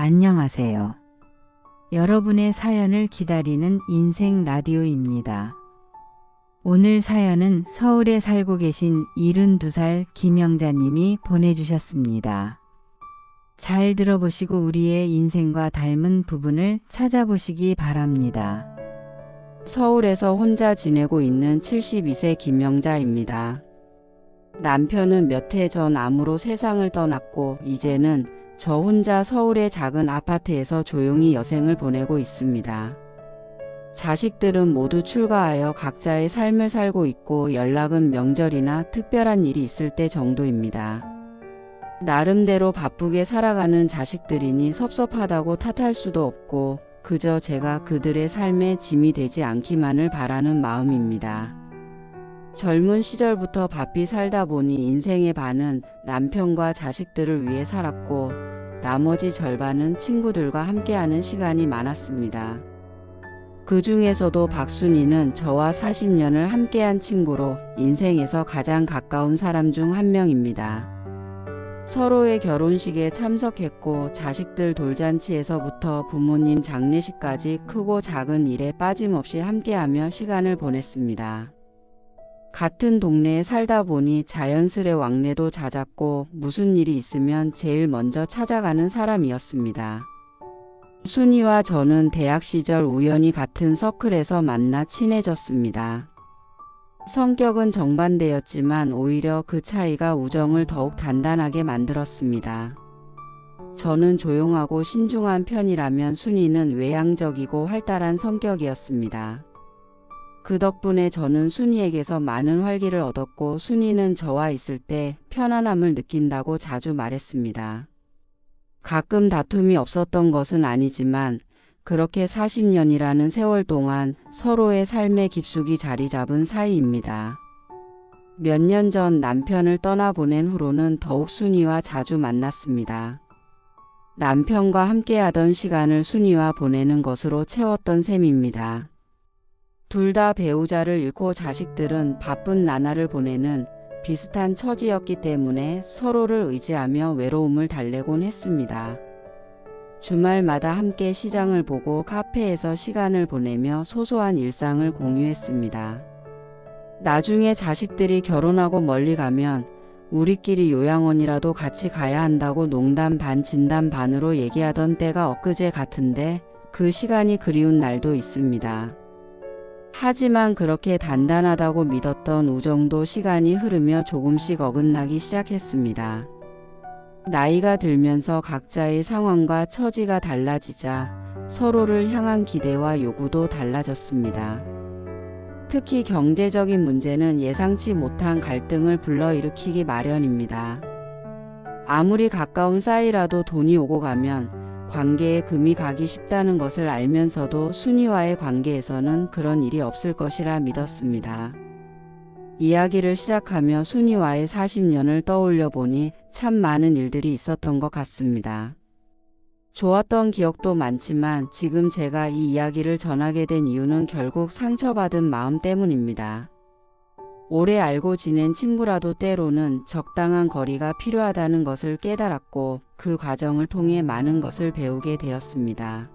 안녕하세요. 여러분의 사연을 기다리는 인생 라디오입니다. 오늘 사연은 서울에 살고 계신 72살 김영자님이 보내주셨습니다. 잘 들어보시고 우리의 인생과 닮은 부분을 찾아보시기 바랍니다. 서울에서 혼자 지내고 있는 72세 김영자입니다. 남편은 몇 해 전 암으로 세상을 떠났고 이제는 저 혼자 서울의 작은 아파트에서 조용히 여생을 보내고 있습니다. 자식들은 모두 출가하여 각자의 삶을 살고 있고 연락은 명절이나 특별한 일이 있을 때 정도입니다. 나름대로 바쁘게 살아가는 자식들이니 섭섭하다고 탓할 수도 없고 그저 제가 그들의 삶에 짐이 되지 않기만을 바라는 마음입니다. 젊은 시절부터 바삐 살다 보니 인생의 반은 남편과 자식들을 위해 살았고 나머지 절반은 친구들과 함께하는 시간이 많았습니다. 그 중에서도 박순이는 저와 40년을 함께한 친구로 인생에서 가장 가까운 사람 중 한 명입니다. 서로의 결혼식에 참석했고 자식들 돌잔치에서부터 부모님 장례식까지 크고 작은 일에 빠짐없이 함께하며 시간을 보냈습니다. 같은 동네에 살다 보니 자연스레 왕래도 잦았고 무슨 일이 있으면 제일 먼저 찾아가는 사람이었습니다. 순이와 저는 대학 시절 우연히 같은 서클에서 만나 친해졌습니다. 성격은 정반대였지만 오히려 그 차이가 우정을 더욱 단단하게 만들었습니다. 저는 조용하고 신중한 편이라면 순이는 외향적이고 활달한 성격이었습니다. 그 덕분에 저는 순이에게서 많은 활기를 얻었고 순이는 저와 있을 때 편안함을 느낀다고 자주 말했습니다. 가끔 다툼이 없었던 것은 아니지만 그렇게 40년이라는 세월 동안 서로의 삶에 깊숙이 자리 잡은 사이입니다. 몇 년 전 남편을 떠나보낸 후로는 더욱 순이와 자주 만났습니다. 남편과 함께하던 시간을 순이와 보내는 것으로 채웠던 셈입니다. 둘 다 배우자를 잃고 자식들은 바쁜 나날을 보내는 비슷한 처지였기 때문에 서로를 의지하며 외로움을 달래곤 했습니다. 주말마다 함께 시장을 보고 카페에서 시간을 보내며 소소한 일상을 공유했습니다. 나중에 자식들이 결혼하고 멀리 가면 우리끼리 요양원이라도 같이 가야 한다고 농담 반 진담 반으로 얘기하던 때가 엊그제 같은데 그 시간이 그리운 날도 있습니다. 하지만 그렇게 단단하다고 믿었던 우정도 시간이 흐르며 조금씩 어긋나기 시작했습니다. 나이가 들면서 각자의 상황과 처지가 달라지자 서로를 향한 기대와 요구도 달라졌습니다. 특히 경제적인 문제는 예상치 못한 갈등을 불러일으키기 마련입니다. 아무리 가까운 사이라도 돈이 오고 가면 관계에 금이 가기 쉽다는 것을 알면서도 순이와의 관계에서는 그런 일이 없을 것이라 믿었습니다. 이야기를 시작하며 순이와의 40년을 떠올려 보니 참 많은 일들이 있었던 것 같습니다. 좋았던 기억도 많지만 지금 제가 이 이야기를 전하게 된 이유는 결국 상처받은 마음 때문입니다. 오래 알고 지낸 친구라도 때로는 적당한 거리가 필요하다는 것을 깨달았고 그 과정을 통해 많은 것을 배우게 되었습니다.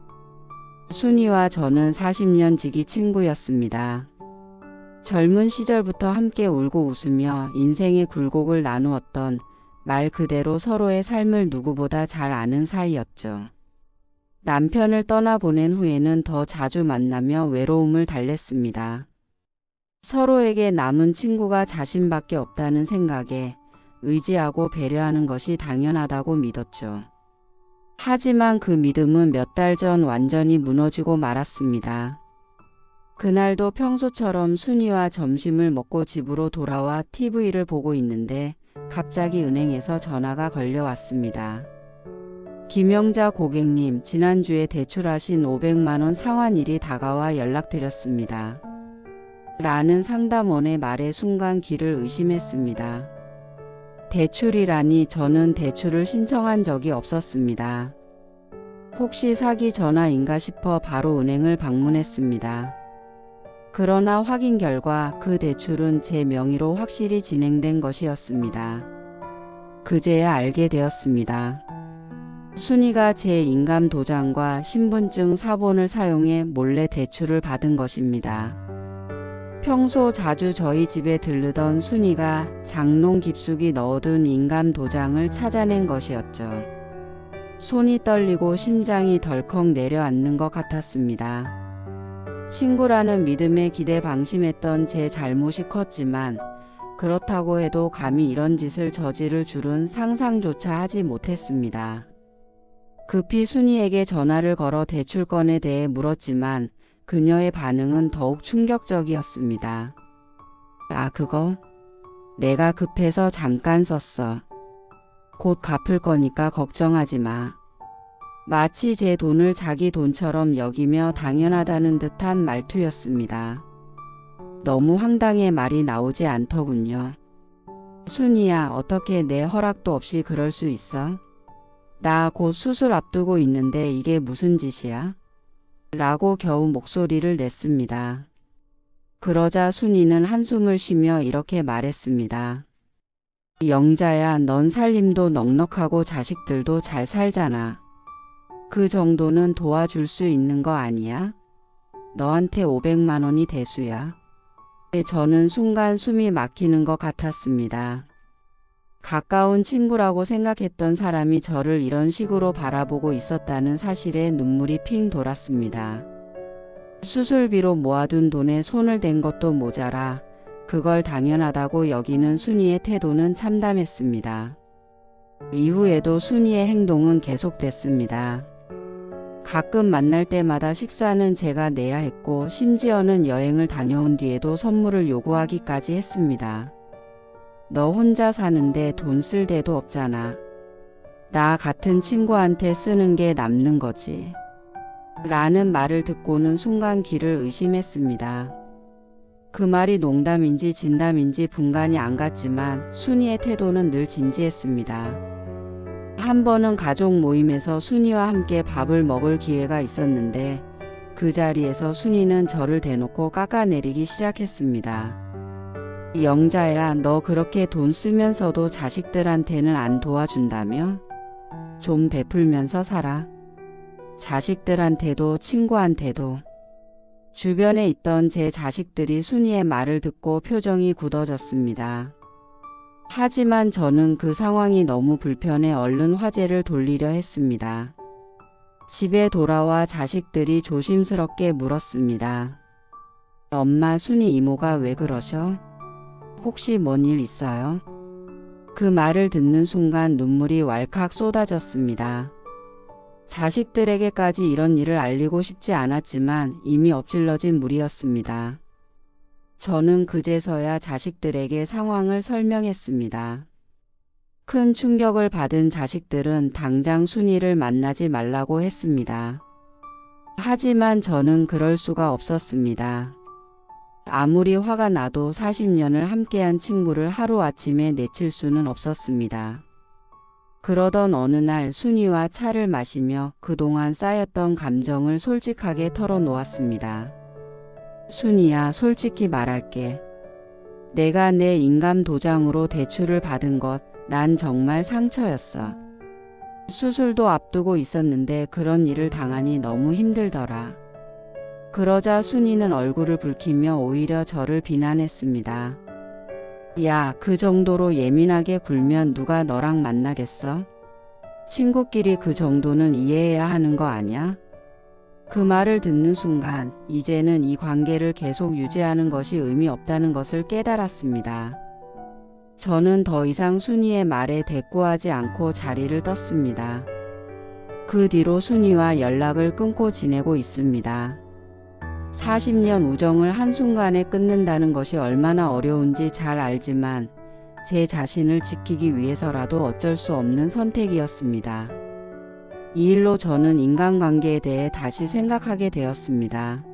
순이와 저는 40년 지기 친구였습니다. 젊은 시절부터 함께 울고 웃으며 인생의 굴곡을 나누었던 말 그대로 서로의 삶을 누구보다 잘 아는 사이였죠. 남편을 떠나보낸 후에는 더 자주 만나며 외로움을 달랬습니다. 서로에게 남은 친구가 자신밖에 없다는 생각에 의지하고 배려하는 것이 당연하다고 믿었죠. 하지만 그 믿음은 몇 달 전 완전히 무너지고 말았습니다. 그날도 평소처럼 순이와 점심을 먹고 집으로 돌아와 TV를 보고 있는데 갑자기 은행에서 전화가 걸려왔습니다. 김영자 고객님, 지난주에 대출하신 500만 원 상환일이 다가와 연락드렸습니다. 라는 상담원의 말에 순간 귀를 의심했습니다. 대출이라니 저는 대출을 신청한 적이 없었습니다. 혹시 사기 전화인가 싶어 바로 은행을 방문했습니다. 그러나 확인 결과 그 대출은 제 명의로 확실히 진행된 것이었습니다. 그제야 알게 되었습니다. 순이가 제 인감 도장과 신분증 사본을 사용해 몰래 대출을 받은 것입니다. 평소 자주 저희 집에 들르던 순이가 장롱 깊숙이 넣어둔 인감 도장을 찾아낸 것이었죠. 손이 떨리고 심장이 덜컥 내려앉는 것 같았습니다. 친구라는 믿음에 기대 방심했던 제 잘못이 컸지만 그렇다고 해도 감히 이런 짓을 저지를 줄은 상상조차 하지 못했습니다. 급히 순이에게 전화를 걸어 대출건에 대해 물었지만 그녀의 반응은 더욱 충격적이었습니다. 아, 그거? 내가 급해서 잠깐 썼어. 곧 갚을 거니까 걱정하지 마. 마치 제 돈을 자기 돈처럼 여기며 당연하다는 듯한 말투였습니다. 너무 황당해 말이 나오지 않더군요. 순이야, 어떻게 내 허락도 없이 그럴 수 있어? 나 곧 수술 앞두고 있는데 이게 무슨 짓이야? 라고 겨우 목소리를 냈습니다. 그러자 순이는 한숨을 쉬며 이렇게 말했습니다. 영자야, 넌 살림도 넉넉하고 자식들도 잘 살잖아. 그 정도는 도와줄 수 있는 거 아니야? 너한테 500만 원이 대수야. 저는 순간 숨이 막히는 것 같았습니다. 가까운 친구라고 생각했던 사람이 저를 이런 식으로 바라보고 있었다는 사실에 눈물이 핑 돌았습니다. 수술비로 모아둔 돈에 손을 댄 것도 모자라 그걸 당연하다고 여기는 순이의 태도는 참담했습니다. 이후에도 순이의 행동은 계속됐습니다. 가끔 만날 때마다 식사는 제가 내야 했고 심지어는 여행을 다녀온 뒤에도 선물을 요구하기까지 했습니다. 너 혼자 사는데 돈 쓸 데도 없잖아. 나 같은 친구한테 쓰는 게 남는 거지. 라는 말을 듣고는 순간 귀를 의심했습니다. 그 말이 농담인지 진담인지 분간이 안 갔지만 순이의 태도는 늘 진지했습니다. 한 번은 가족 모임에서 순이와 함께 밥을 먹을 기회가 있었는데 그 자리에서 순이는 저를 대놓고 깎아내리기 시작했습니다. 영자야, 너 그렇게 돈 쓰면서도 자식들한테는 안 도와준다며? 좀 베풀면서 살아. 자식들한테도 친구한테도. 주변에 있던 제 자식들이 순이의 말을 듣고 표정이 굳어졌습니다. 하지만 저는 그 상황이 너무 불편해 얼른 화제를 돌리려 했습니다. 집에 돌아와 자식들이 조심스럽게 물었습니다. 엄마, 순이 이모가 왜 그러셔? 혹시 뭔 일 있어요? 그 말을 듣는 순간 눈물이 왈칵 쏟아졌습니다. 자식들에게까지 이런 일을 알리고 싶지 않았지만 이미 엎질러진 물이었습니다. 저는 그제서야 자식들에게 상황을 설명했습니다. 큰 충격을 받은 자식들은 당장 순이를 만나지 말라고 했습니다. 하지만 저는 그럴 수가 없었습니다. 아무리 화가 나도 40년을 함께한 친구를 하루아침에 내칠 수는 없었습니다. 그러던 어느 날 순이와 차를 마시며 그동안 쌓였던 감정을 솔직하게 털어놓았습니다. 순이야, 솔직히 말할게. 내가 내 인감 도장으로 대출을 받은 것, 난 정말 상처였어. 수술도 앞두고 있었는데 그런 일을 당하니 너무 힘들더라. 그러자 순이는 얼굴을 붉히며 오히려 저를 비난했습니다. 야, 그 정도로 예민하게 굴면 누가 너랑 만나겠어? 친구끼리 그 정도는 이해해야 하는 거 아냐? 그 말을 듣는 순간 이제는 이 관계를 계속 유지하는 것이 의미 없다는 것을 깨달았습니다. 저는 더 이상 순이의 말에 대꾸하지 않고 자리를 떴습니다. 그 뒤로 순이와 연락을 끊고 지내고 있습니다. 40년 우정을 한순간에 끊는다는 것이 얼마나 어려운지 잘 알지만 제 자신을 지키기 위해서라도 어쩔 수 없는 선택이었습니다. 이 일로 저는 인간관계에 대해 다시 생각하게 되었습니다.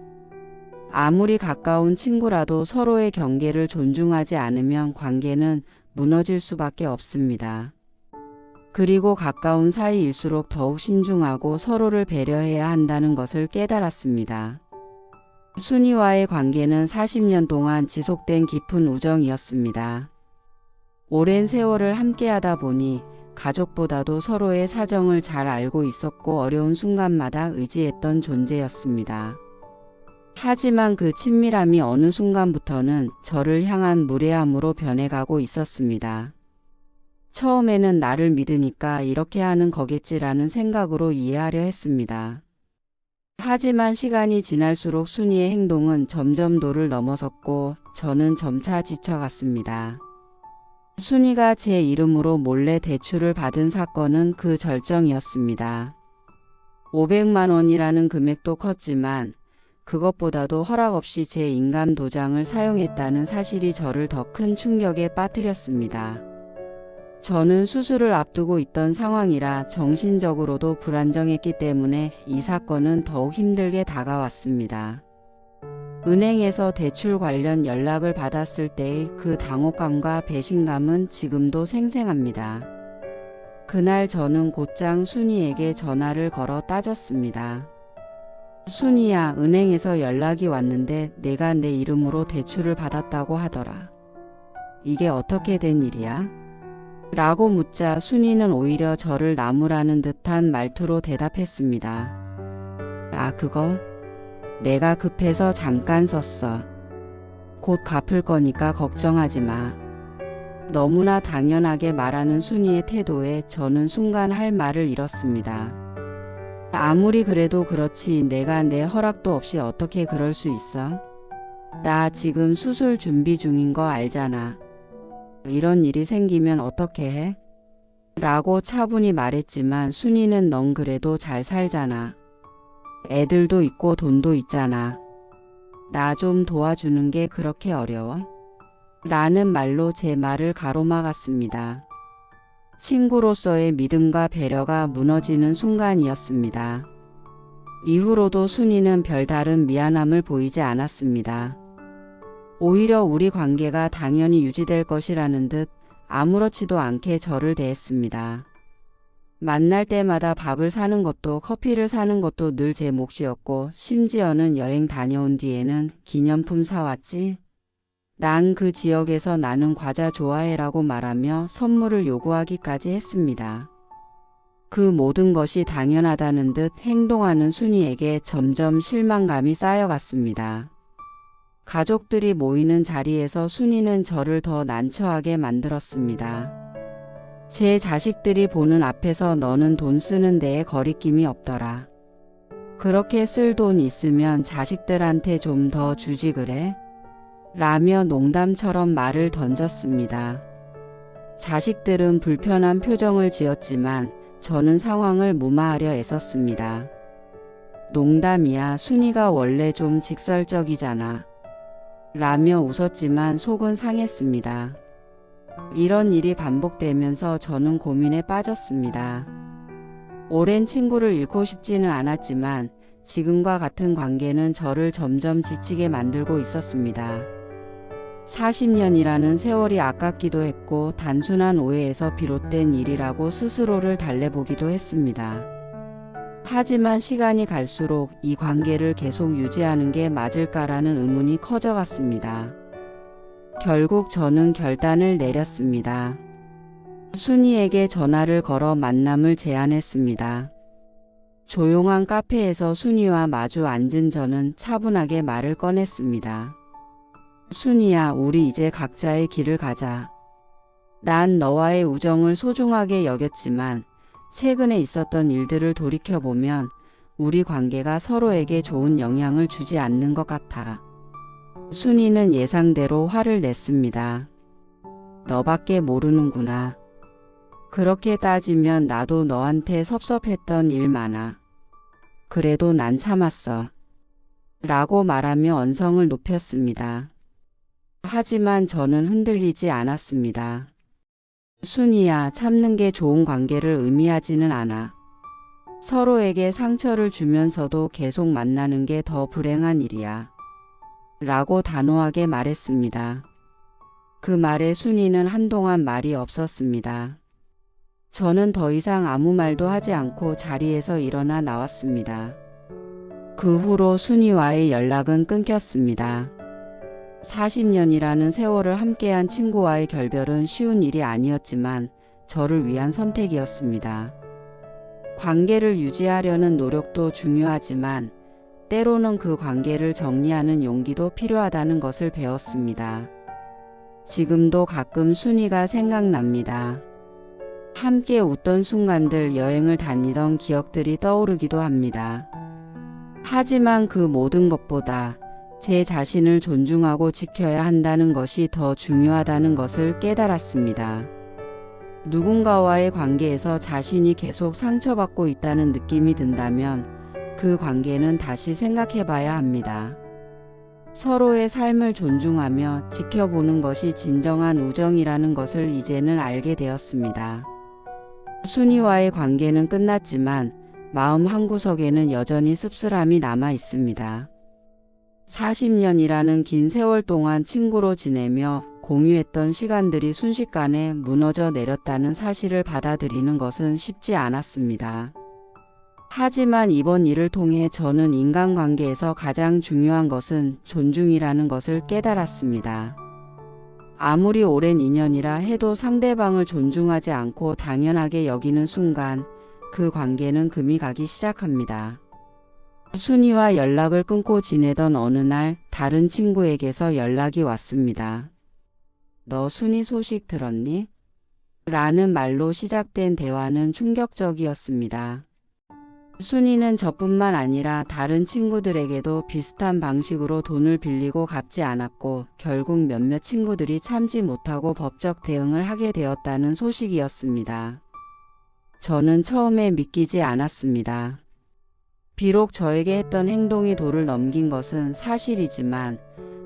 아무리 가까운 친구라도 서로의 경계를 존중하지 않으면 관계는 무너질 수밖에 없습니다. 그리고 가까운 사이일수록 더욱 신중하고 서로를 배려해야 한다는 것을 깨달았습니다. 순이와의 관계는 40년 동안 지속된 깊은 우정이었습니다. 오랜 세월을 함께하다 보니 가족보다도 서로의 사정을 잘 알고 있었고 어려운 순간마다 의지했던 존재였습니다. 하지만 그 친밀함이 어느 순간부터는 저를 향한 무례함으로 변해가고 있었습니다. 처음에는 나를 믿으니까 이렇게 하는 거겠지라는 생각으로 이해하려 했습니다. 하지만 시간이 지날수록 순이의 행동은 점점 도를 넘어섰고 저는 점차 지쳐갔습니다. 순이가 제 이름으로 몰래 대출을 받은 사건은 그 절정이었습니다. 500만 원이라는 금액도 컸지만 그것보다도 허락 없이 제 인감 도장을 사용했다는 사실이 저를 더 큰 충격에 빠뜨렸습니다. 저는 수술을 앞두고 있던 상황이라 정신적으로도 불안정했기 때문에 이 사건은 더욱 힘들게 다가왔습니다. 은행에서 대출 관련 연락을 받았을 때의 그 당혹감과 배신감은 지금도 생생합니다. 그날 저는 곧장 순이에게 전화를 걸어 따졌습니다. 순이야, 은행에서 연락이 왔는데 내가 내 이름으로 대출을 받았다고 하더라. 이게 어떻게 된 일이야? 라고 묻자 순이는 오히려 저를 나무라는 듯한 말투로 대답했습니다. 아, 그거? 내가 급해서 잠깐 썼어. 곧 갚을 거니까 걱정하지 마. 너무나 당연하게 말하는 순이의 태도에 저는 순간 할 말을 잃었습니다. 아무리 그래도 그렇지 내가 내 허락도 없이 어떻게 그럴 수 있어? 나 지금 수술 준비 중인 거 알잖아. 이런 일이 생기면 어떻게 해? 라고 차분히 말했지만 순이는 넌 그래도 잘 살잖아. 애들도 있고 돈도 있잖아. 나 좀 도와주는 게 그렇게 어려워? 라는 말로 제 말을 가로막았습니다. 친구로서의 믿음과 배려가 무너지는 순간이었습니다. 이후로도 순이는 별다른 미안함을 보이지 않았습니다. 오히려 우리 관계가 당연히 유지될 것이라는 듯 아무렇지도 않게 저를 대했습니다. 만날 때마다 밥을 사는 것도 커피를 사는 것도 늘 제 몫이었고 심지어는 여행 다녀온 뒤에는 기념품 사왔지? 난 그 지역에서 나는 과자 좋아해라고 말하며 선물을 요구하기까지 했습니다. 그 모든 것이 당연하다는 듯 행동하는 순이에게 점점 실망감이 쌓여갔습니다. 가족들이 모이는 자리에서 순이는 저를 더 난처하게 만들었습니다. 제 자식들이 보는 앞에서 너는 돈 쓰는 데에 거리낌이 없더라. 그렇게 쓸 돈 있으면 자식들한테 좀 더 주지 그래? 라며 농담처럼 말을 던졌습니다. 자식들은 불편한 표정을 지었지만 저는 상황을 무마하려 애썼습니다. 농담이야, 순이가 원래 좀 직설적이잖아. 라며 웃었지만 속은 상했습니다. 이런 일이 반복되면서 저는 고민에 빠졌습니다. 오랜 친구를 잃고 싶지는 않았지만 지금과 같은 관계는 저를 점점 지치게 만들고 있었습니다. 40년이라는 세월이 아깝기도 했고 단순한 오해에서 비롯된 일이라고 스스로를 달래보기도 했습니다. 하지만 시간이 갈수록 이 관계를 계속 유지하는 게 맞을까라는 의문이 커져갔습니다. 결국 저는 결단을 내렸습니다. 순이에게 전화를 걸어 만남을 제안했습니다. 조용한 카페에서 순이와 마주 앉은 저는 차분하게 말을 꺼냈습니다. 순이야, 우리 이제 각자의 길을 가자. 난 너와의 우정을 소중하게 여겼지만 최근에 있었던 일들을 돌이켜보면 우리 관계가 서로에게 좋은 영향을 주지 않는 것 같아. 순이는 예상대로 화를 냈습니다. 너밖에 모르는구나. 그렇게 따지면 나도 너한테 섭섭했던 일 많아. 그래도 난 참았어. 라고 말하며 언성을 높였습니다. 하지만 저는 흔들리지 않았습니다. 순이야, 참는 게 좋은 관계를 의미하지는 않아. 서로에게 상처를 주면서도 계속 만나는 게 더 불행한 일이야. 라고 단호하게 말했습니다. 그 말에 순이는 한동안 말이 없었습니다. 저는 더 이상 아무 말도 하지 않고 자리에서 일어나 나왔습니다. 그 후로 순이와의 연락은 끊겼습니다. 40년이라는 세월을 함께한 친구와의 결별은 쉬운 일이 아니었지만 저를 위한 선택이었습니다. 관계를 유지하려는 노력도 중요하지만 때로는 그 관계를 정리하는 용기도 필요하다는 것을 배웠습니다. 지금도 가끔 순이가 생각납니다. 함께 웃던 순간들, 여행을 다니던 기억들이 떠오르기도 합니다. 하지만 그 모든 것보다 제 자신을 존중하고 지켜야 한다는 것이 더 중요하다는 것을 깨달았습니다. 누군가와의 관계에서 자신이 계속 상처받고 있다는 느낌이 든다면 그 관계는 다시 생각해 봐야 합니다. 서로의 삶을 존중하며 지켜보는 것이 진정한 우정이라는 것을 이제는 알게 되었습니다. 순이와의 관계는 끝났지만 마음 한구석에는 여전히 씁쓸함이 남아 있습니다. 40년이라는 긴 세월 동안 친구로 지내며 공유했던 시간들이 순식간에 무너져 내렸다는 사실을 받아들이는 것은 쉽지 않았습니다. 하지만 이번 일을 통해 저는 인간관계에서 가장 중요한 것은 존중이라는 것을 깨달았습니다. 아무리 오랜 인연이라 해도 상대방을 존중하지 않고 당연하게 여기는 순간 그 관계는 금이 가기 시작합니다. 순이와 연락을 끊고 지내던 어느 날 다른 친구에게서 연락이 왔습니다. 너 순이 소식 들었니? 라는 말로 시작된 대화는 충격적이었습니다. 순이는 저뿐만 아니라 다른 친구들에게도 비슷한 방식으로 돈을 빌리고 갚지 않았고 결국 몇몇 친구들이 참지 못하고 법적 대응을 하게 되었다는 소식이었습니다. 저는 처음에 믿기지 않았습니다. 비록 저에게 했던 행동이 도를 넘긴 것은 사실이지만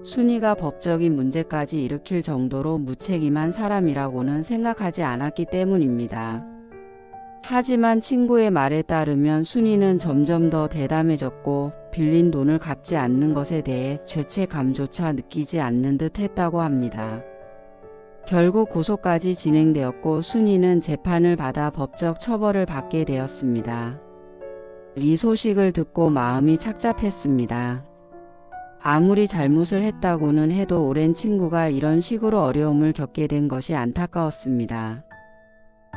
순이가 법적인 문제까지 일으킬 정도로 무책임한 사람이라고는 생각하지 않았기 때문입니다. 하지만 친구의 말에 따르면 순이는 점점 더 대담해졌고 빌린 돈을 갚지 않는 것에 대해 죄책감조차 느끼지 않는 듯 했다고 합니다. 결국 고소까지 진행되었고 순이는 재판을 받아 법적 처벌을 받게 되었습니다. 이 소식을 듣고 마음이 착잡했습니다. 아무리 잘못을 했다고는 해도 오랜 친구가 이런 식으로 어려움을 겪게 된 것이 안타까웠습니다.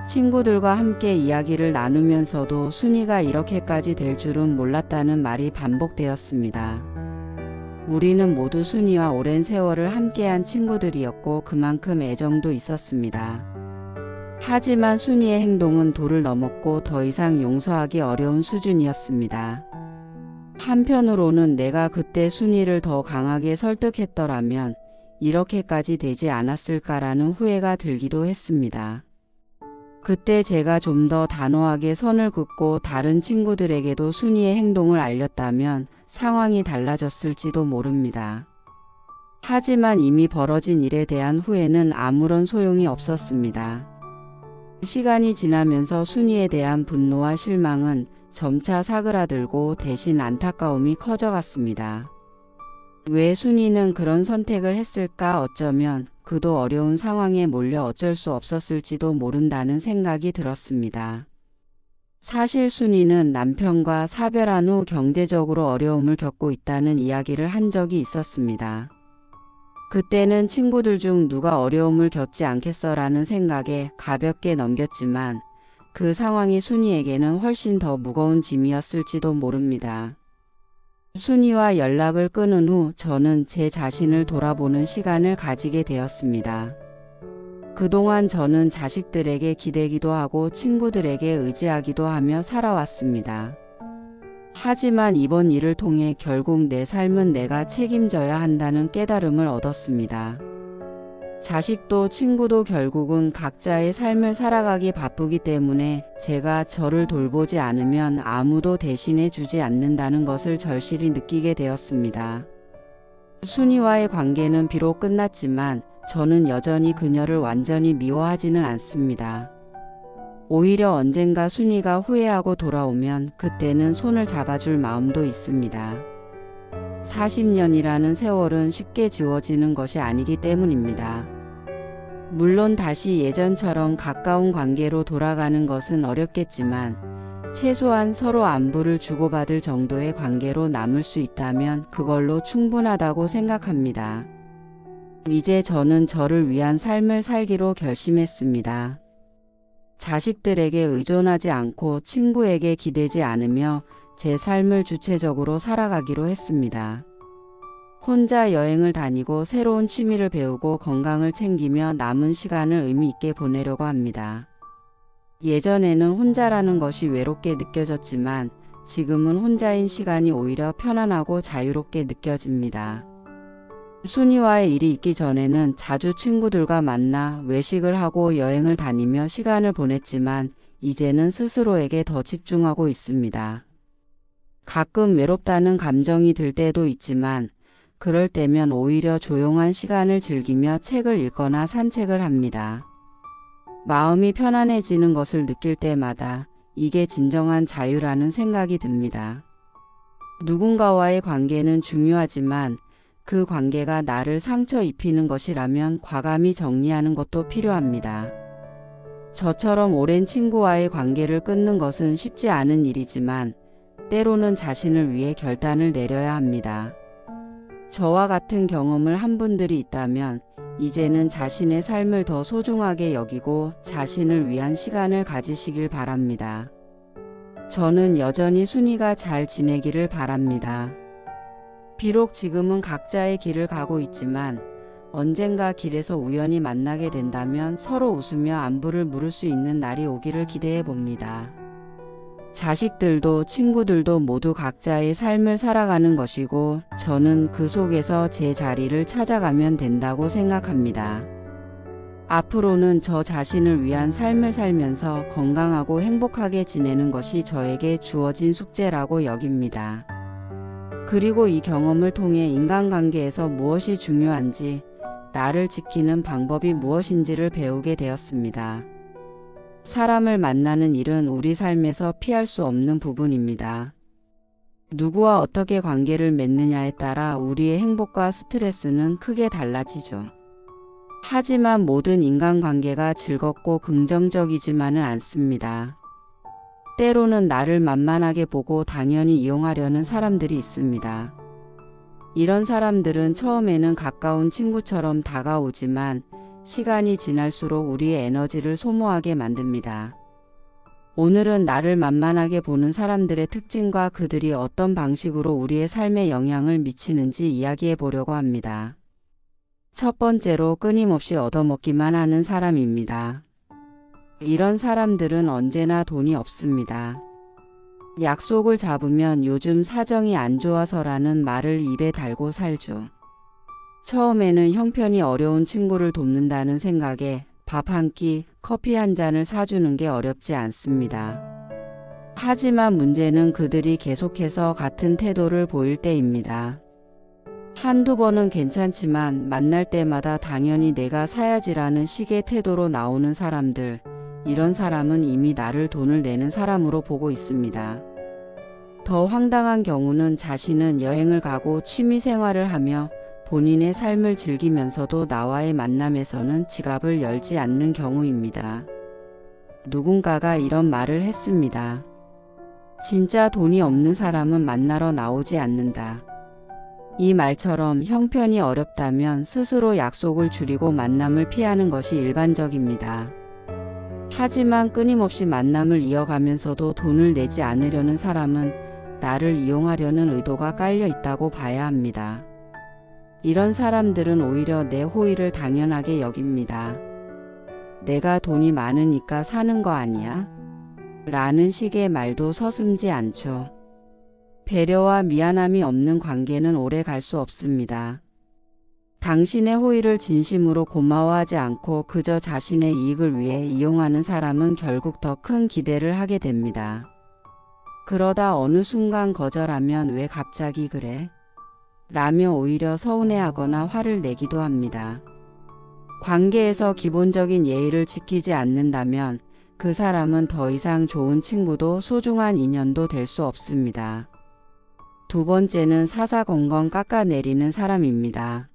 친구들과 함께 이야기를 나누면서도 순이가 이렇게까지 될 줄은 몰랐다는 말이 반복되었습니다. 우리는 모두 순이와 오랜 세월을 함께한 친구들이었고 그만큼 애정도 있었습니다. 하지만 순이의 행동은 도를 넘었고 더 이상 용서하기 어려운 수준이었습니다. 한편으로는 내가 그때 순이를 더 강하게 설득했더라면 이렇게까지 되지 않았을까라는 후회가 들기도 했습니다. 그때 제가 좀 더 단호하게 선을 긋고 다른 친구들에게도 순이의 행동을 알렸다면 상황이 달라졌을지도 모릅니다. 하지만 이미 벌어진 일에 대한 후회는 아무런 소용이 없었습니다. 시간이 지나면서 순이에 대한 분노와 실망은 점차 사그라들고 대신 안타까움이 커져갔습니다. 왜 순이는 그런 선택을 했을까? 어쩌면 그도 어려운 상황에 몰려 어쩔 수 없었을지도 모른다는 생각이 들었습니다. 사실 순이는 남편과 사별한 후 경제적으로 어려움을 겪고 있다는 이야기를 한 적이 있었습니다. 그때는 친구들 중 누가 어려움을 겪지 않겠어라는 생각에 가볍게 넘겼지만 그 상황이 순이에게는 훨씬 더 무거운 짐이었을지도 모릅니다. 순이와 연락을 끊은 후 저는 제 자신을 돌아보는 시간을 가지게 되었습니다. 그동안 저는 자식들에게 기대기도 하고 친구들에게 의지하기도 하며 살아왔습니다. 하지만 이번 일을 통해 결국 내 삶은 내가 책임져야 한다는 깨달음을 얻었습니다. 자식도 친구도 결국은 각자의 삶을 살아가기 바쁘기 때문에 제가 저를 돌보지 않으면 아무도 대신해 주지 않는다는 것을 절실히 느끼게 되었습니다. 순이와의 관계는 비록 끝났지만 저는 여전히 그녀를 완전히 미워하지는 않습니다. 오히려 언젠가 순이가 후회하고 돌아오면 그때는 손을 잡아줄 마음도 있습니다. 40년이라는 세월은 쉽게 지워지는 것이 아니기 때문입니다. 물론 다시 예전처럼 가까운 관계로 돌아가는 것은 어렵겠지만 최소한 서로 안부를 주고받을 정도의 관계로 남을 수 있다면 그걸로 충분하다고 생각합니다. 이제 저는 저를 위한 삶을 살기로 결심했습니다. 자식들에게 의존하지 않고 친구에게 기대지 않으며 제 삶을 주체적으로 살아가기로 했습니다. 혼자 여행을 다니고 새로운 취미를 배우고 건강을 챙기며 남은 시간을 의미 있게 보내려고 합니다. 예전에는 혼자라는 것이 외롭게 느껴졌지만 지금은 혼자인 시간이 오히려 편안하고 자유롭게 느껴집니다. 순이와의 일이 있기 전에는 자주 친구들과 만나 외식을 하고 여행을 다니며 시간을 보냈지만 이제는 스스로에게 더 집중하고 있습니다. 가끔 외롭다는 감정이 들 때도 있지만 그럴 때면 오히려 조용한 시간을 즐기며 책을 읽거나 산책을 합니다. 마음이 편안해지는 것을 느낄 때마다 이게 진정한 자유라는 생각이 듭니다. 누군가와의 관계는 중요하지만 그 관계가 나를 상처 입히는 것이라면 과감히 정리하는 것도 필요합니다. 저처럼 오랜 친구와의 관계를 끊는 것은 쉽지 않은 일이지만 때로는 자신을 위해 결단을 내려야 합니다. 저와 같은 경험을 한 분들이 있다면 이제는 자신의 삶을 더 소중하게 여기고 자신을 위한 시간을 가지시길 바랍니다. 저는 여전히 순이가 잘 지내기를 바랍니다. 비록 지금은 각자의 길을 가고 있지만 언젠가 길에서 우연히 만나게 된다면 서로 웃으며 안부를 물을 수 있는 날이 오기를 기대해 봅니다. 자식들도 친구들도 모두 각자의 삶을 살아가는 것이고 저는 그 속에서 제 자리를 찾아가면 된다고 생각합니다. 앞으로는 저 자신을 위한 삶을 살면서 건강하고 행복하게 지내는 것이 저에게 주어진 숙제라고 여깁니다. 그리고 이 경험을 통해 인간관계에서 무엇이 중요한지, 나를 지키는 방법이 무엇인지를 배우게 되었습니다. 사람을 만나는 일은 우리 삶에서 피할 수 없는 부분입니다. 누구와 어떻게 관계를 맺느냐에 따라 우리의 행복과 스트레스는 크게 달라지죠. 하지만 모든 인간관계가 즐겁고 긍정적이지만은 않습니다. 때로는 나를 만만하게 보고 당연히 이용하려는 사람들이 있습니다. 이런 사람들은 처음에는 가까운 친구처럼 다가오지만 시간이 지날수록 우리의 에너지를 소모하게 만듭니다. 오늘은 나를 만만하게 보는 사람들의 특징과 그들이 어떤 방식으로 우리의 삶에 영향을 미치는지 이야기해 보려고 합니다. 첫 번째로 끊임없이 얻어먹기만 하는 사람입니다. 이런 사람들은 언제나 돈이 없습니다. 약속을 잡으면 요즘 사정이 안 좋아서라는 말을 입에 달고 살죠. 처음에는 형편이 어려운 친구를 돕는다는 생각에 밥 한 끼, 커피 한 잔을 사주는 게 어렵지 않습니다. 하지만 문제는 그들이 계속해서 같은 태도를 보일 때입니다. 한두 번은 괜찮지만 만날 때마다 당연히 내가 사야지라는 식의 태도로 나오는 사람들, 이런 사람은 이미 나를 돈을 내는 사람으로 보고 있습니다. 더 황당한 경우는 자신은 여행을 가고 취미 생활을 하며 본인의 삶을 즐기면서도 나와의 만남에서는 지갑을 열지 않는 경우입니다. 누군가가 이런 말을 했습니다. 진짜 돈이 없는 사람은 만나러 나오지 않는다. 이 말처럼 형편이 어렵다면 스스로 약속을 줄이고 만남을 피하는 것이 일반적입니다. 하지만 끊임없이 만남을 이어가면서도 돈을 내지 않으려는 사람은 나를 이용하려는 의도가 깔려 있다고 봐야 합니다. 이런 사람들은 오히려 내 호의를 당연하게 여깁니다. 내가 돈이 많으니까 사는 거 아니야? 라는 식의 말도 서슴지 않죠. 배려와 미안함이 없는 관계는 오래 갈 수 없습니다. 당신의 호의를 진심으로 고마워하지 않고 그저 자신의 이익을 위해 이용하는 사람은 결국 더 큰 기대를 하게 됩니다. 그러다 어느 순간 거절하면 왜 갑자기 그래? 라며 오히려 서운해하거나 화를 내기도 합니다. 관계에서 기본적인 예의를 지키지 않는다면 그 사람은 더 이상 좋은 친구도 소중한 인연도 될 수 없습니다. 두 번째는 사사건건 깎아내리는 사람입니다.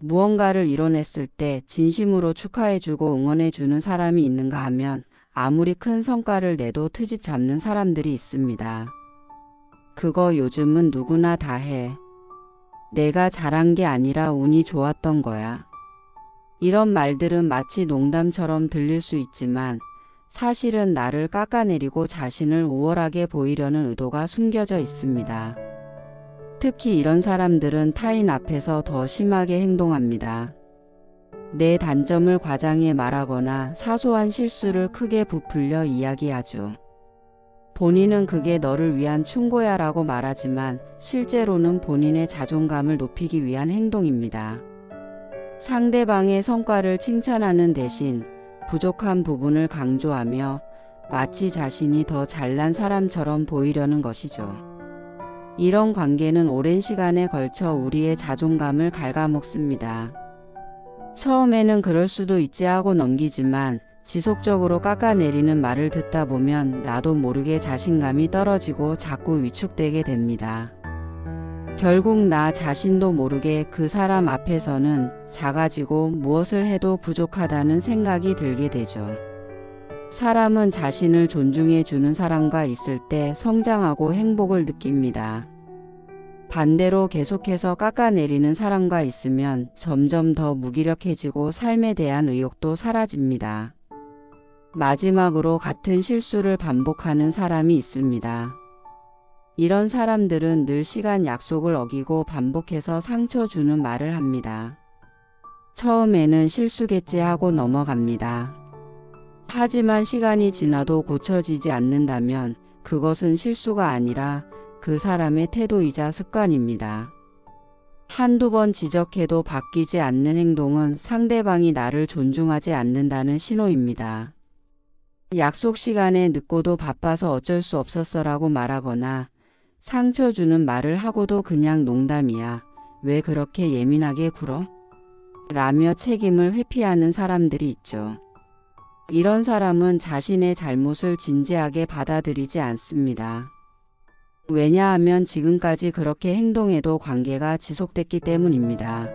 무언가를 이뤄냈을 때 진심으로 축하해주고 응원해주는 사람이 있는가 하면 아무리 큰 성과를 내도 트집 잡는 사람들이 있습니다. 그거 요즘은 누구나 다 해. 내가 잘한 게 아니라 운이 좋았던 거야. 이런 말들은 마치 농담처럼 들릴 수 있지만 사실은 나를 깎아내리고 자신을 우월하게 보이려는 의도가 숨겨져 있습니다. 특히 이런 사람들은 타인 앞에서 더 심하게 행동합니다. 내 단점을 과장해 말하거나 사소한 실수를 크게 부풀려 이야기하죠. 본인은 그게 너를 위한 충고야 라고 말하지만 실제로는 본인의 자존감을 높이기 위한 행동입니다. 상대방의 성과를 칭찬하는 대신 부족한 부분을 강조하며 마치 자신이 더 잘난 사람처럼 보이려는 것이죠. 이런 관계는 오랜 시간에 걸쳐 우리의 자존감을 갉아먹습니다. 처음에는 그럴 수도 있지 하고 넘기지만 지속적으로 깎아내리는 말을 듣다 보면 나도 모르게 자신감이 떨어지고 자꾸 위축되게 됩니다. 결국 나 자신도 모르게 그 사람 앞에서는 작아지고 무엇을 해도 부족하다는 생각이 들게 되죠. 사람은 자신을 존중해 주는 사람과 있을 때 성장하고 행복을 느낍니다. 반대로 계속해서 깎아내리는 사람과 있으면 점점 더 무기력해지고 삶에 대한 의욕도 사라집니다. 마지막으로 같은 실수를 반복하는 사람이 있습니다. 이런 사람들은 늘 시간 약속을 어기고 반복해서 상처 주는 말을 합니다. 처음에는 실수겠지 하고 넘어갑니다. 하지만 시간이 지나도 고쳐지지 않는다면 그것은 실수가 아니라 그 사람의 태도이자 습관입니다. 한두 번 지적해도 바뀌지 않는 행동은 상대방이 나를 존중하지 않는다는 신호입니다. 약속 시간에 늦고도 바빠서 어쩔 수 없었어라고 말하거나 상처 주는 말을 하고도 그냥 농담이야. 왜 그렇게 예민하게 굴어? 라며 책임을 회피하는 사람들이 있죠. 이런 사람은 자신의 잘못을 진지하게 받아들이지 않습니다. 왜냐하면 지금까지 그렇게 행동해도 관계가 지속됐기 때문입니다.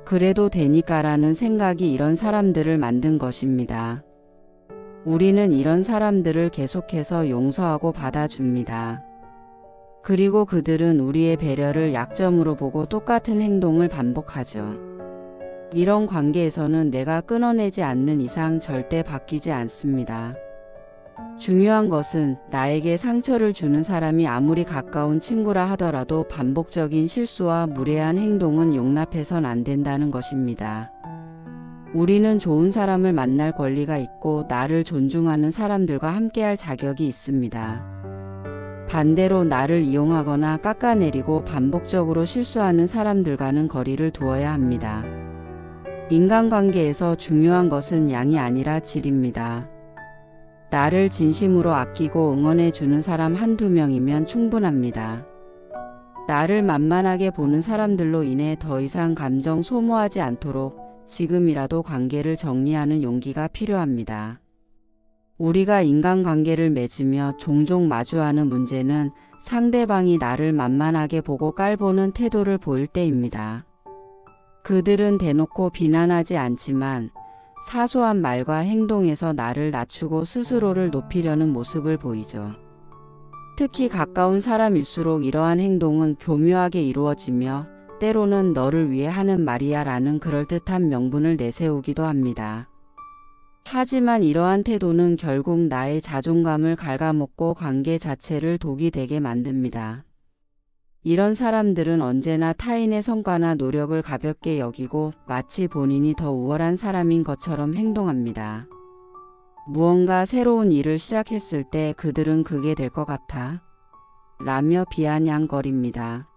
그래도 되니까라는 생각이 이런 사람들을 만든 것입니다. 우리는 이런 사람들을 계속해서 용서하고 받아줍니다. 그리고 그들은 우리의 배려를 약점으로 보고 똑같은 행동을 반복하죠. 이런 관계에서는 내가 끊어내지 않는 이상 절대 바뀌지 않습니다. 중요한 것은 나에게 상처를 주는 사람이 아무리 가까운 친구라 하더라도 반복적인 실수와 무례한 행동은 용납해선 안 된다는 것입니다. 우리는 좋은 사람을 만날 권리가 있고 나를 존중하는 사람들과 함께할 자격이 있습니다. 반대로 나를 이용하거나 깎아내리고 반복적으로 실수하는 사람들과는 거리를 두어야 합니다. 인간관계에서 중요한 것은 양이 아니라 질입니다. 나를 진심으로 아끼고 응원해 주는 사람 한두 명이면 충분합니다. 나를 만만하게 보는 사람들로 인해 더 이상 감정 소모하지 않도록 지금이라도 관계를 정리하는 용기가 필요합니다. 우리가 인간관계를 맺으며 종종 마주하는 문제는 상대방이 나를 만만하게 보고 깔보는 태도를 보일 때입니다. 그들은 대놓고 비난하지 않지만 사소한 말과 행동에서 나를 낮추고 스스로를 높이려는 모습을 보이죠. 특히 가까운 사람일수록 이러한 행동은 교묘하게 이루어지며 때로는 너를 위해 하는 말이야 라는 그럴듯한 명분을 내세우기도 합니다. 하지만 이러한 태도는 결국 나의 자존감을 갉아먹고 관계 자체를 독이 되게 만듭니다. 이런 사람들은 언제나 타인의 성과나 노력을 가볍게 여기고 마치 본인이 더 우월한 사람인 것처럼 행동합니다. 무언가 새로운 일을 시작했을 때 그들은 그게 될 것 같아 라며 비아냥거립니다.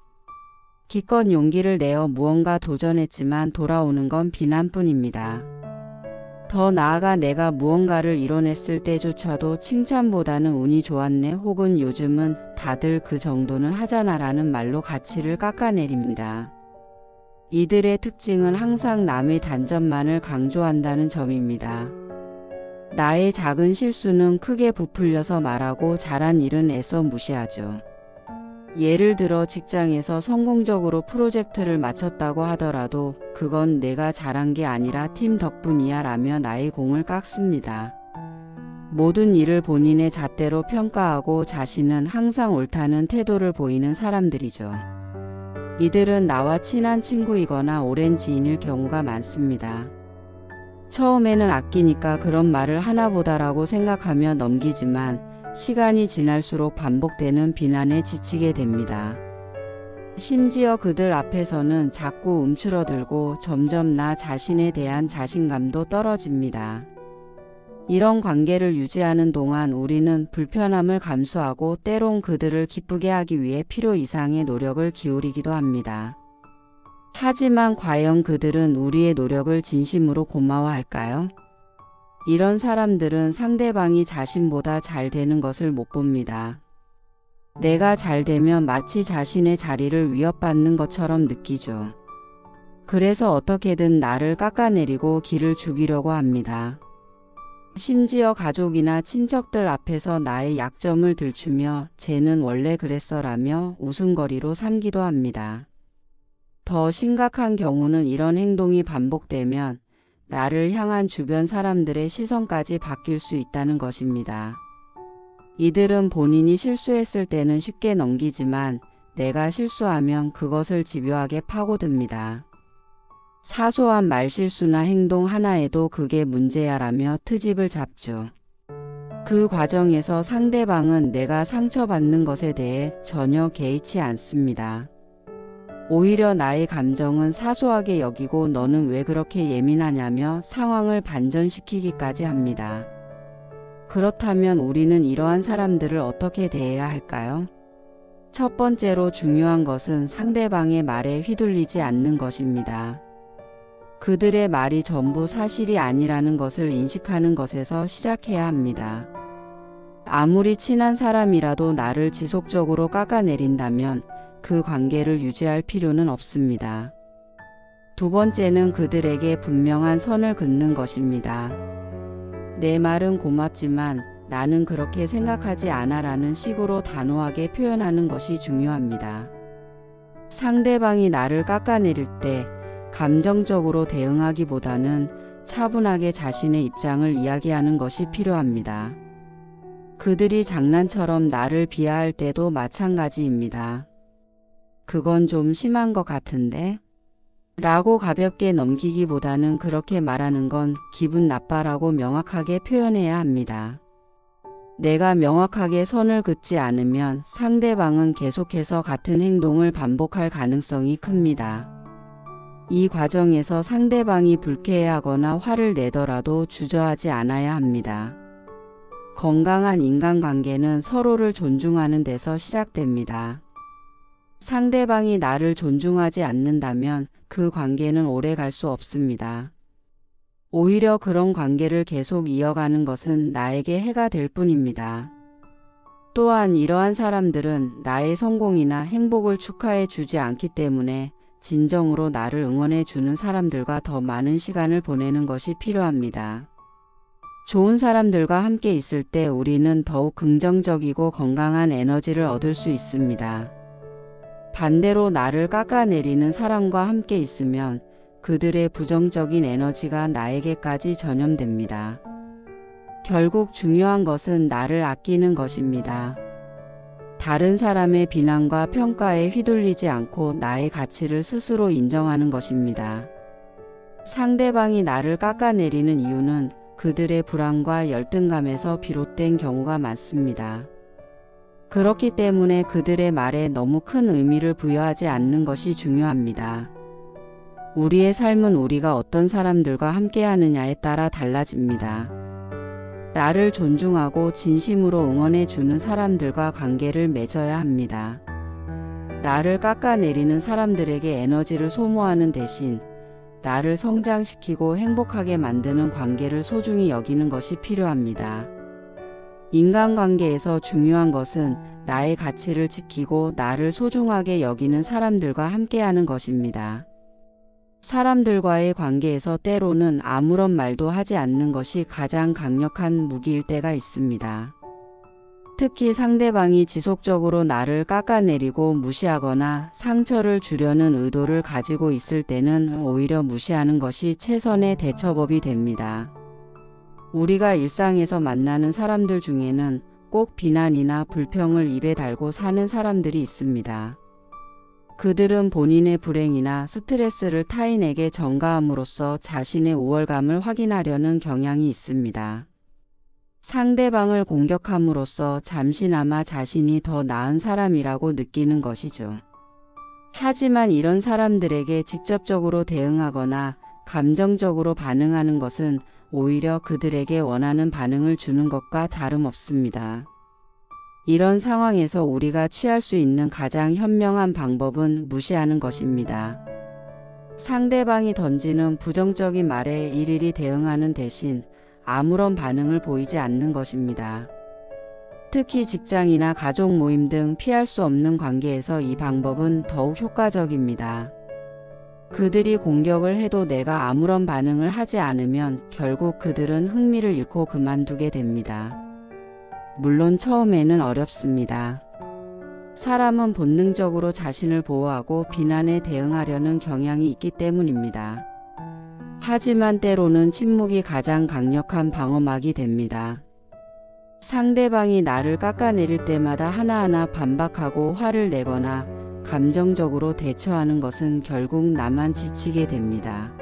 기껏 용기를 내어 무언가 도전했지만 돌아오는 건 비난뿐입니다. 더 나아가 내가 무언가를 이뤄냈을 때조차도 칭찬보다는 운이 좋았네 혹은 요즘은 다들 그 정도는 하잖아 라는 말로 가치를 깎아내립니다. 이들의 특징은 항상 남의 단점만을 강조한다는 점입니다. 나의 작은 실수는 크게 부풀려서 말하고 잘한 일은 애써 무시하죠. 예를 들어 직장에서 성공적으로 프로젝트를 마쳤다고 하더라도 그건 내가 잘한 게 아니라 팀 덕분이야 라며 나의 공을 깎습니다. 모든 일을 본인의 잣대로 평가하고 자신은 항상 옳다는 태도를 보이는 사람들이죠. 이들은 나와 친한 친구이거나 오랜 지인일 경우가 많습니다. 처음에는 아끼니까 그런 말을 하나보다라고 생각하며 넘기지만 시간이 지날수록 반복되는 비난에 지치게 됩니다. 심지어 그들 앞에서는 자꾸 움츠러들고 점점 나 자신에 대한 자신감도 떨어집니다. 이런 관계를 유지하는 동안 우리는 불편함을 감수하고 때론 그들을 기쁘게 하기 위해 필요 이상의 노력을 기울이기도 합니다. 하지만 과연 그들은 우리의 노력을 진심으로 고마워할까요? 이런 사람들은 상대방이 자신보다 잘 되는 것을 못 봅니다. 내가 잘 되면 마치 자신의 자리를 위협받는 것처럼 느끼죠. 그래서 어떻게든 나를 깎아내리고 기를 죽이려고 합니다. 심지어 가족이나 친척들 앞에서 나의 약점을 들추며 쟤는 원래 그랬어라며 웃음거리로 삼기도 합니다. 더 심각한 경우는 이런 행동이 반복되면 나를 향한 주변 사람들의 시선까지 바뀔 수 있다는 것입니다. 이들은 본인이 실수했을 때는 쉽게 넘기지만 내가 실수하면 그것을 집요하게 파고듭니다. 사소한 말실수나 행동 하나에도 그게 문제야라며 트집을 잡죠. 그 과정에서 상대방은 내가 상처받는 것에 대해 전혀 개의치 않습니다. 오히려 나의 감정은 사소하게 여기고 너는 왜 그렇게 예민하냐며 상황을 반전시키기까지 합니다. 그렇다면 우리는 이러한 사람들을 어떻게 대해야 할까요? 첫 번째로 중요한 것은 상대방의 말에 휘둘리지 않는 것입니다. 그들의 말이 전부 사실이 아니라는 것을 인식하는 것에서 시작해야 합니다. 아무리 친한 사람이라도 나를 지속적으로 깎아내린다면 그 관계를 유지할 필요는 없습니다. 두 번째는 그들에게 분명한 선을 긋는 것입니다. 내 말은 고맙지만 나는 그렇게 생각하지 않아라는 식으로 단호하게 표현하는 것이 중요합니다. 상대방이 나를 깎아내릴 때 감정적으로 대응하기보다는 차분하게 자신의 입장을 이야기하는 것이 필요합니다. 그들이 장난처럼 나를 비하할 때도 마찬가지입니다. 그건 좀 심한 것 같은데? 라고 가볍게 넘기기보다는 그렇게 말하는 건 기분 나빠라고 명확하게 표현해야 합니다. 내가 명확하게 선을 긋지 않으면 상대방은 계속해서 같은 행동을 반복할 가능성이 큽니다. 이 과정에서 상대방이 불쾌해하거나 화를 내더라도 주저하지 않아야 합니다. 건강한 인간관계는 서로를 존중하는 데서 시작됩니다. 상대방이 나를 존중하지 않는다면 그 관계는 오래 갈 수 없습니다. 오히려 그런 관계를 계속 이어가는 것은 나에게 해가 될 뿐입니다. 또한 이러한 사람들은 나의 성공이나 행복을 축하해 주지 않기 때문에 진정으로 나를 응원해 주는 사람들과 더 많은 시간을 보내는 것이 필요합니다. 좋은 사람들과 함께 있을 때 우리는 더욱 긍정적이고 건강한 에너지를 얻을 수 있습니다. 반대로 나를 깎아내리는 사람과 함께 있으면 그들의 부정적인 에너지가 나에게까지 전염됩니다. 결국 중요한 것은 나를 아끼는 것입니다. 다른 사람의 비난과 평가에 휘둘리지 않고 나의 가치를 스스로 인정하는 것입니다. 상대방이 나를 깎아내리는 이유는 그들의 불안과 열등감에서 비롯된 경우가 많습니다. 그렇기 때문에 그들의 말에 너무 큰 의미를 부여하지 않는 것이 중요합니다. 우리의 삶은 우리가 어떤 사람들과 함께 하느냐에 따라 달라집니다. 나를 존중하고 진심으로 응원해 주는 사람들과 관계를 맺어야 합니다. 나를 깎아내리는 사람들에게 에너지를 소모하는 대신 나를 성장시키고 행복하게 만드는 관계를 소중히 여기는 것이 필요합니다. 인간관계에서 중요한 것은 나의 가치를 지키고 나를 소중하게 여기는 사람들과 함께하는 것입니다. 사람들과의 관계에서 때로는 아무런 말도 하지 않는 것이 가장 강력한 무기일 때가 있습니다. 특히 상대방이 지속적으로 나를 깎아내리고 무시하거나 상처를 주려는 의도를 가지고 있을 때는 오히려 무시하는 것이 최선의 대처법이 됩니다. 우리가 일상에서 만나는 사람들 중에는 꼭 비난이나 불평을 입에 달고 사는 사람들이 있습니다. 그들은 본인의 불행이나 스트레스를 타인에게 전가함으로써 자신의 우월감을 확인하려는 경향이 있습니다. 상대방을 공격함으로써 잠시나마 자신이 더 나은 사람이라고 느끼는 것이죠. 하지만 이런 사람들에게 직접적으로 대응하거나 감정적으로 반응하는 것은 오히려 그들에게 원하는 반응을 주는 것과 다름없습니다. 이런 상황에서 우리가 취할 수 있는 가장 현명한 방법은 무시하는 것입니다. 상대방이 던지는 부정적인 말에 일일이 대응하는 대신 아무런 반응을 보이지 않는 것입니다. 특히 직장이나 가족 모임 등 피할 수 없는 관계에서 이 방법은 더욱 효과적입니다. 그들이 공격을 해도 내가 아무런 반응을 하지 않으면 결국 그들은 흥미를 잃고 그만두게 됩니다. 물론 처음에는 어렵습니다. 사람은 본능적으로 자신을 보호하고 비난에 대응하려는 경향이 있기 때문입니다. 하지만 때로는 침묵이 가장 강력한 방어막이 됩니다. 상대방이 나를 깎아내릴 때마다 하나하나 반박하고 화를 내거나 감정적으로 대처하는 것은 결국 나만 지치게 됩니다.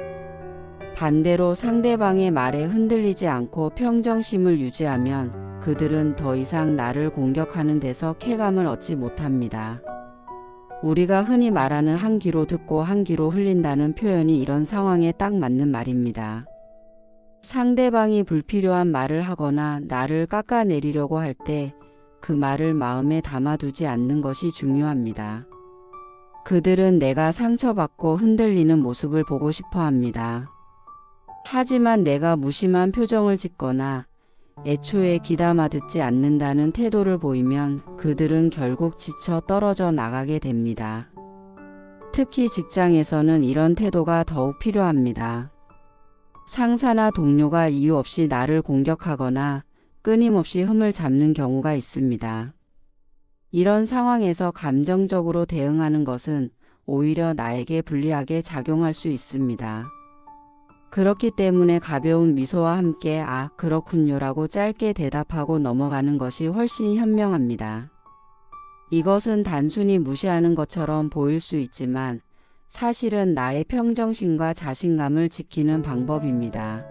반대로 상대방의 말에 흔들리지 않고 평정심을 유지하면 그들은 더 이상 나를 공격하는 데서 쾌감을 얻지 못합니다. 우리가 흔히 말하는 한 귀로 듣고 한 귀로 흘린다는 표현이 이런 상황에 딱 맞는 말입니다. 상대방이 불필요한 말을 하거나 나를 깎아내리려고 할 때 그 말을 마음에 담아두지 않는 것이 중요합니다. 그들은 내가 상처받고 흔들리는 모습을 보고 싶어 합니다. 하지만 내가 무심한 표정을 짓거나 애초에 귀담아 듣지 않는다는 태도를 보이면 그들은 결국 지쳐 떨어져 나가게 됩니다. 특히 직장에서는 이런 태도가 더욱 필요합니다. 상사나 동료가 이유 없이 나를 공격하거나 끊임없이 흠을 잡는 경우가 있습니다. 이런 상황에서 감정적으로 대응하는 것은 오히려 나에게 불리하게 작용할 수 있습니다. 그렇기 때문에 가벼운 미소와 함께 "아, 그렇군요라고 짧게 대답하고 넘어가는 것이 훨씬 현명합니다. 이것은 단순히 무시하는 것처럼 보일 수 있지만 사실은 나의 평정심과 자신감을 지키는 방법입니다.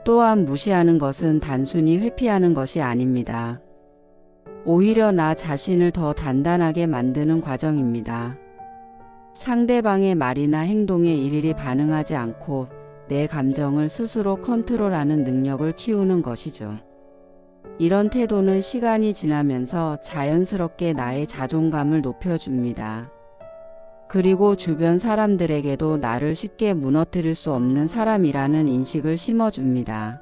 또한 무시하는 것은 단순히 회피하는 것이 아닙니다. 오히려 나 자신을 더 단단하게 만드는 과정입니다. 상대방의 말이나 행동에 일일이 반응하지 않고 내 감정을 스스로 컨트롤하는 능력을 키우는 것이죠. 이런 태도는 시간이 지나면서 자연스럽게 나의 자존감을 높여줍니다. 그리고 주변 사람들에게도 나를 쉽게 무너뜨릴 수 없는 사람이라는 인식을 심어줍니다.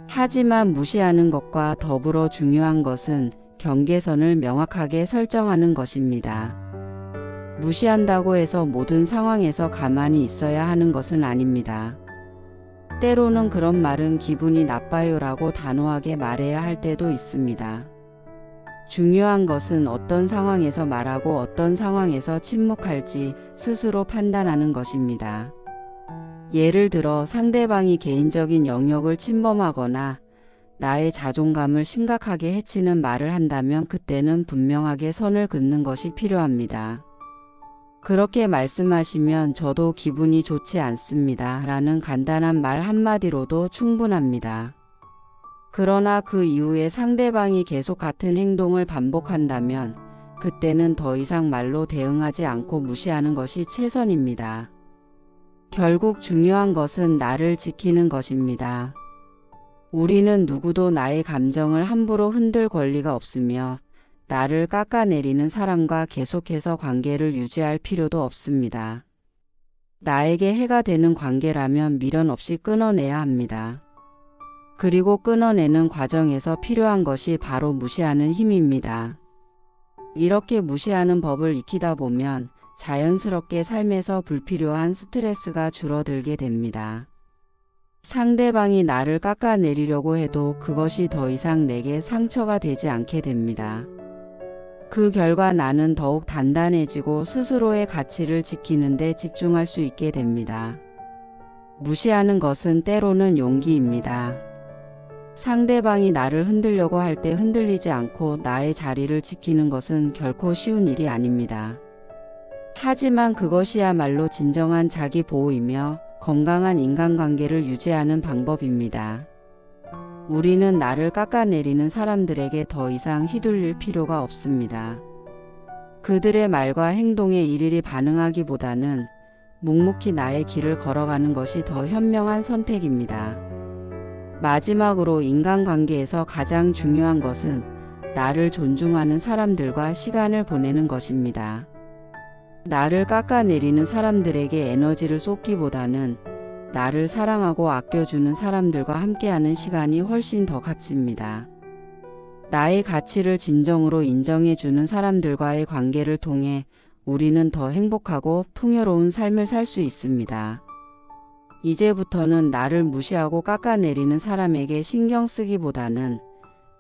하지만 무시하는 것과 더불어 중요한 것은 경계선을 명확하게 설정하는 것입니다. 무시한다고 해서 모든 상황에서 가만히 있어야 하는 것은 아닙니다. 때로는 그런 말은 기분이 나빠요라고 단호하게 말해야 할 때도 있습니다. 중요한 것은 어떤 상황에서 말하고 어떤 상황에서 침묵할지 스스로 판단하는 것입니다. 예를 들어 상대방이 개인적인 영역을 침범하거나 나의 자존감을 심각하게 해치는 말을 한다면 그때는 분명하게 선을 긋는 것이 필요합니다. 그렇게 말씀하시면 저도 기분이 좋지 않습니다. 라는 간단한 말 한마디로도 충분합니다. 그러나 그 이후에 상대방이 계속 같은 행동을 반복한다면 그때는 더 이상 말로 대응하지 않고 무시하는 것이 최선입니다. 결국 중요한 것은 나를 지키는 것입니다. 우리는 누구도 나의 감정을 함부로 흔들 권리가 없으며 나를 깎아내리는 사람과 계속해서 관계를 유지할 필요도 없습니다. 나에게 해가 되는 관계라면 미련 없이 끊어내야 합니다. 그리고 끊어내는 과정에서 필요한 것이 바로 무시하는 힘입니다. 이렇게 무시하는 법을 익히다 보면 자연스럽게 삶에서 불필요한 스트레스가 줄어들게 됩니다. 상대방이 나를 깎아내리려고 해도 그것이 더 이상 내게 상처가 되지 않게 됩니다. 그 결과 나는 더욱 단단해지고 스스로의 가치를 지키는 데 집중할 수 있게 됩니다. 무시하는 것은 때로는 용기입니다. 상대방이 나를 흔들려고 할 때 흔들리지 않고 나의 자리를 지키는 것은 결코 쉬운 일이 아닙니다. 하지만 그것이야말로 진정한 자기 보호이며 건강한 인간관계를 유지하는 방법입니다. 우리는 나를 깎아내리는 사람들에게 더 이상 휘둘릴 필요가 없습니다. 그들의 말과 행동에 일일이 반응하기보다는 묵묵히 나의 길을 걸어가는 것이 더 현명한 선택입니다. 마지막으로 인간관계에서 가장 중요한 것은 나를 존중하는 사람들과 시간을 보내는 것입니다. 나를 깎아내리는 사람들에게 에너지를 쏟기보다는 나를 사랑하고 아껴주는 사람들과 함께하는 시간이 훨씬 더 값집니다. 나의 가치를 진정으로 인정해주는 사람들과의 관계를 통해 우리는 더 행복하고 풍요로운 삶을 살 수 있습니다. 이제부터는 나를 무시하고 깎아내리는 사람에게 신경 쓰기보다는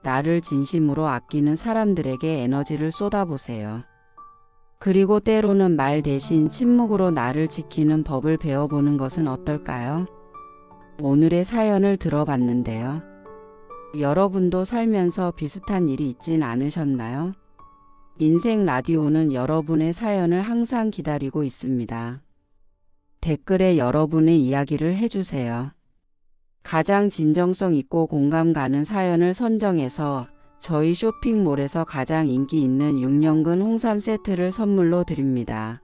나를 진심으로 아끼는 사람들에게 에너지를 쏟아보세요. 그리고 때로는 말 대신 침묵으로 나를 지키는 법을 배워보는 것은 어떨까요? 오늘의 사연을 들어봤는데요. 여러분도 살면서 비슷한 일이 있진 않으셨나요? 인생 라디오는 여러분의 사연을 항상 기다리고 있습니다. 댓글에 여러분의 이야기를 해주세요. 가장 진정성 있고 공감 가는 사연을 선정해서 저희 쇼핑몰에서 가장 인기 있는 6년근 홍삼 세트를 선물로 드립니다.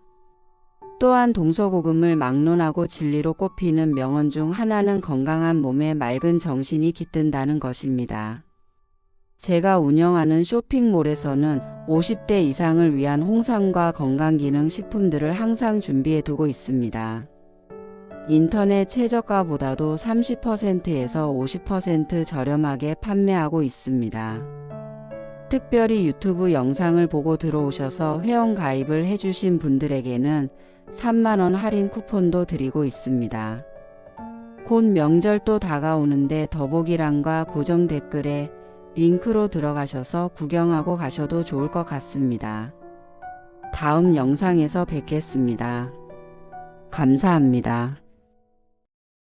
또한 동서고금을 막론하고 진리로 꼽히는 명언 중 하나는 건강한 몸에 맑은 정신이 깃든다는 것입니다. 제가 운영하는 쇼핑몰에서는 50대 이상을 위한 홍삼과 건강기능식품들을 항상 준비해두고 있습니다. 인터넷 최저가보다도 30%에서 50% 저렴하게 판매하고 있습니다. 특별히 유튜브 영상을 보고 들어오셔서 회원 가입을 해주신 분들에게는 3만원 할인 쿠폰도 드리고 있습니다. 곧 명절도 다가오는데 더보기란과 고정 댓글에 링크로 들어가셔서 구경하고 가셔도 좋을 것 같습니다. 다음 영상에서 뵙겠습니다. 감사합니다.